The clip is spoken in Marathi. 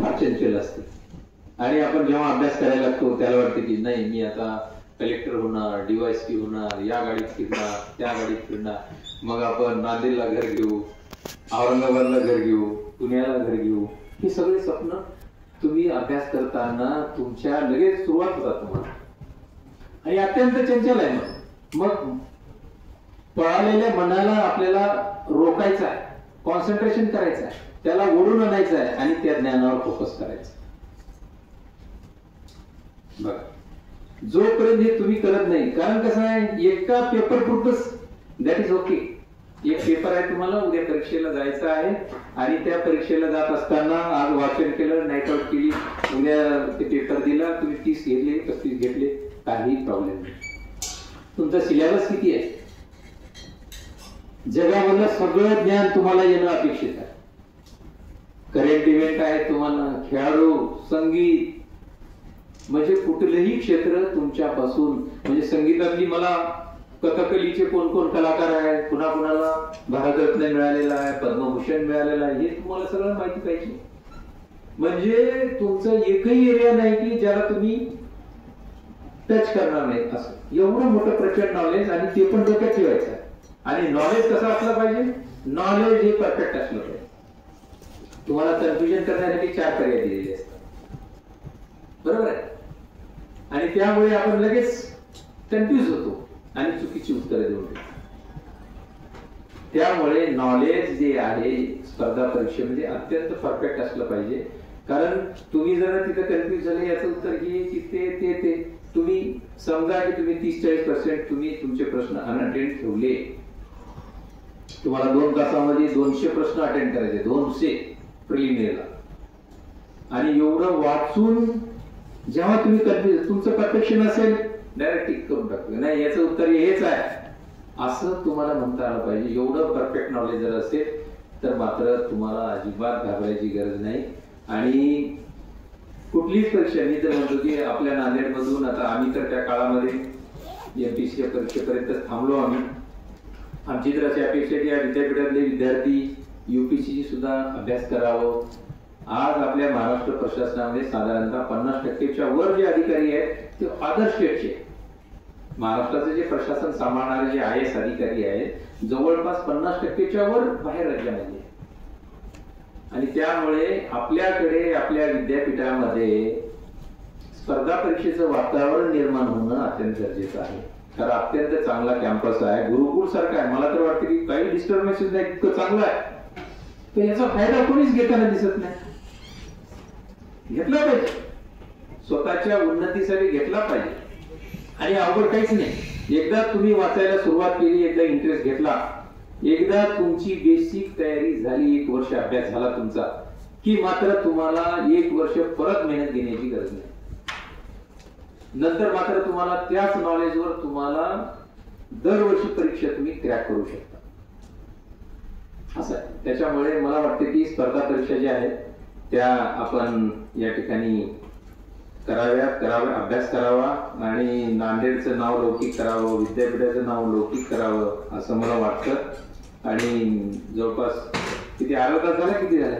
फार चंचल असते आणि आपण जेव्हा अभ्यास करायला लागतो त्याला वाटतं की नाही मी आता कलेक्टर होणार, DYSP होणार, या गाडीत फिरणार, त्या गाडीत फिरणार, मग आपण नांदेडला घर घेऊ, औरंगाबादला घर घेऊ, पुण्याला घर घेऊ. ही सगळी स्वप्न तुम्ही अभ्यास करताना तुमच्या लगेच सुरुवात होतात तुम्हाला आणि अत्यंत चंचल आहे. मग पळालेल्या मनाला आपल्याला रोखायचं आहे, कॉन्सन्ट्रेशन करायचं आहे, त्याला ओढून आणायचं आहे आणि त्या ज्ञानावर फोकस करायचं. बघा, जोपर्यंत हे तुम्ही करत नाही, कारण कसं आहे एका पेपर पुरतच दॅट इज ओके. एक पेपर आहे तुम्हाला, उद्या परीक्षेला जायचं आहे आणि त्या परीक्षेला जात असताना आज वाचन केलं, नाईट आउट केली, उद्या ते पेपर दिला, तुम्ही 30 घेतले, 35 घेतले, काही प्रॉब्लेम नाही. तुमचा सिलेबस किती आहे? जगामधलं सगळं ज्ञान तुम्हाला येणं अपेक्षित आहे. करंट इव्हेंट आहे तुम्हाला, खेळाडू, संगीत, म्हणजे कुठलंही क्षेत्र तुमच्यापासून, म्हणजे संगीतातली मला कथकलीचे कोण कोण कलाकार आहेत, कुणा कुणाला भारतरत्न मिळालेला आहे, पद्मभूषण मिळालेला आहे, हे तुम्हाला सगळं माहिती पाहिजे. म्हणजे तुमचं एकही एरिया नाही की ज्याला तुम्ही टच करणार नाही, असं एवढं मोठं प्रचंड नॉलेज, आणि ते पण डोक्यात ठेवायचं आहे. आणि नॉलेज कसं असलं पाहिजे? नॉलेज हे परफेक्ट असलं पाहिजे. तुम्हाला कन्फ्युजन करण्यासाठी 4 पर्याय दिलेले असतात, बरोबर आहे, आणि त्यामुळे आपण लगेच कन्फ्युज होतो आणि चुकीची उत्तरे देऊ. त्यामुळे नॉलेज जे आहे स्पर्धा परीक्षेमध्ये अत्यंत परफेक्ट असलं पाहिजे. कारण तुम्ही जर तिथे कन्फ्युज झाले, याचं उत्तर हे की ते तुम्ही समजा की तुम्ही 30-40% तुम्ही तुमचे प्रश्न अनअटेंड ठेवले, तुम्हाला 2 तासामध्ये 200 प्रश्न अटेंड करायचे, 200 प्रिलिमिनरीला, आणि एवढं वाचून जेव्हा तुम्ही कन्फ्युज, तुमचं परफेक्शन असेल डायरेक्ट टिक करून टाकलं, नाही याचं उत्तर हेच आहे असं तुम्हाला म्हणता आलं पाहिजे. एवढं परफेक्ट नॉलेज जर असेल तर मात्र तुम्हाला अजिबात घाबरायची गरज नाही. आणि कुठलीच परीक्षा, मी तर म्हणतो की आपल्या नांदेडमधून आता आम्ही तर त्या काळामध्ये MPSC परीक्षेपर्यंत थांबलो. आमची तर अशी अपेक्षा की या विद्यापीठातले विद्यार्थी UPSC सुद्धा अभ्यास करावं. आज आपल्या महाराष्ट्र प्रशासनामध्ये साधारणतः 50% वर जे अधिकारी आहेत ते अदर स्टेटचे, महाराष्ट्राचे जे प्रशासन सांभाळणारे जे IAS अधिकारी आहेत जवळपास 50% वर बाहेर राज्यामध्ये, आणि त्यामुळे आपल्याकडे आपल्या विद्यापीठामध्ये स्पर्धा परीक्षेचं वातावरण निर्माण होणं अत्यंत गरजेचं आहे. कारण अत्यंत चांगला कॅम्पस आहे, गुरुकुल सारखा आहे. मला तर वाटतं की काही डिस्टर्बन्सेस नाही, इतकं चांगलं आहे, तर याचा फायदा कोणीच घेताना दिसत नाही. घेतला पाहिजे, स्वतःच्या उन्नतीसाठी घेतला पाहिजे, आणि अवघड काहीच नाही. एकदा तुम्ही वाचायला सुरुवात केली, एकदा इंटरेस्ट घेतला, एकदा तुमची बेसिक तयारी झाली, 1 वर्ष अभ्यास झाला तुमचा, की मात्र तुम्हाला 1 वर्ष परत मेहनत घेण्याची गरज नाही. नंतर मात्र तुम्हाला त्याच नॉलेजवर तुम्हाला दरवर्षी परीक्षा तुम्ही क्रॅक करू शकता, असं आहे. त्याच्यामुळे मला वाटतं की स्पर्धा परीक्षा ज्या आहेत त्या आपण या ठिकाणी कराव्यात, अभ्यास करावा, आणि नांदेडचं नाव लौकिक करावं, विद्यापीठाचं नाव लौकिक करावं असं मला वाटतं. आणि जवळपास किती 11 तास झाला, किती झाला?